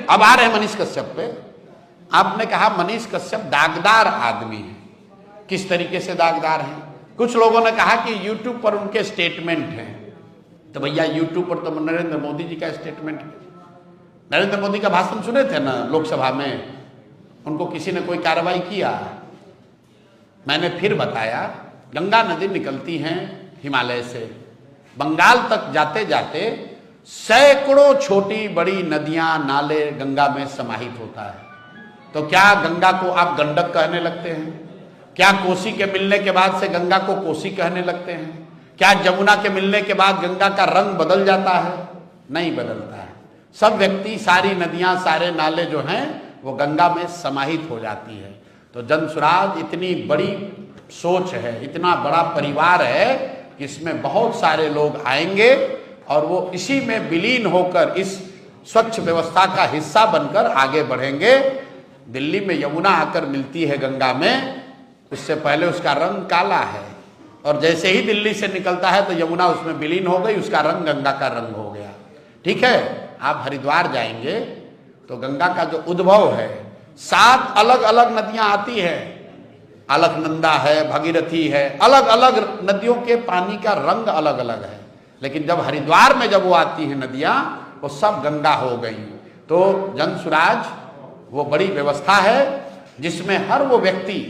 अब आ रहे हैं मनीष कश्यप पे। आपने कहा मनीष कश्यप दागदार आदमी है। किस तरीके से दागदार हैं? कुछ लोगों ने कहा कि यूट्यूब पर उनके स्टेटमेंट हैं। तो भैया यूट्यूब पर तो नरेंद्र मोदी जी का स्टेटमेंट है। नरेंद्र मोदी का भाषण सुने थे ना लोकसभा में, उनको किसी ने कोई कार्रवाई किया? मैंने फिर बताया, गंगा नदी निकलती हैं हिमालय से, बंगाल तक जाते जाते सैकड़ों छोटी बड़ी नदियां नाले गंगा में समाहित होता है। तो क्या गंगा को आप गंडक कहने लगते हैं? क्या कोसी के मिलने के बाद से गंगा को कोसी कहने लगते हैं? क्या जमुना के मिलने के बाद गंगा का रंग बदल जाता है? नहीं बदलता है। सब व्यक्ति, सारी नदियां, सारे नाले जो हैं वो गंगा में समाहित हो जाती है। तो जनसुराज इतनी बड़ी सोच है, इतना बड़ा परिवार है कि इसमें बहुत सारे लोग आएंगे और वो इसी में विलीन होकर इस स्वच्छ व्यवस्था का हिस्सा बनकर आगे बढ़ेंगे। दिल्ली में यमुना आकर मिलती है गंगा में, उससे पहले उसका रंग काला है, और जैसे ही दिल्ली से निकलता है तो यमुना उसमें विलीन हो गई, उसका रंग गंगा का रंग हो गया। ठीक है, आप हरिद्वार जाएंगे तो गंगा का जो उद्भव है, 7 अलग अलग नदियां आती है, अलकनंदा है, भगीरथी है, अलग अलग नदियों के पानी का रंग अलग अलग है। लेकिन जब हरिद्वार में जब वो आती है नदियां, वो सब गंगा हो गई। तो जनसुराज वो बड़ी व्यवस्था है जिसमें हर वो व्यक्ति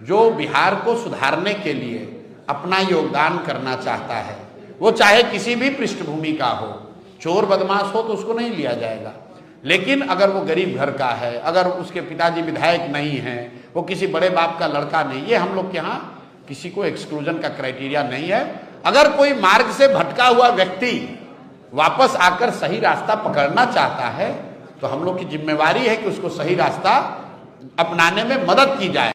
जो बिहार को सुधारने के लिए अपना योगदान करना चाहता है, वो चाहे किसी भी पृष्ठभूमि का हो, चोर बदमाश हो तो उसको नहीं लिया जाएगा, लेकिन अगर वो गरीब घर का है, अगर उसके पिताजी विधायक नहीं हैं, वो किसी बड़े बाप का लड़का नहीं, ये हम लोग के यहाँ किसी को एक्सक्लूजन का क्राइटेरिया नहीं है। अगर कोई मार्ग से भटका हुआ व्यक्ति वापस आकर सही रास्ता पकड़ना चाहता है तो हम लोग की जिम्मेवारी है कि उसको सही रास्ता अपनाने में मदद की जाए।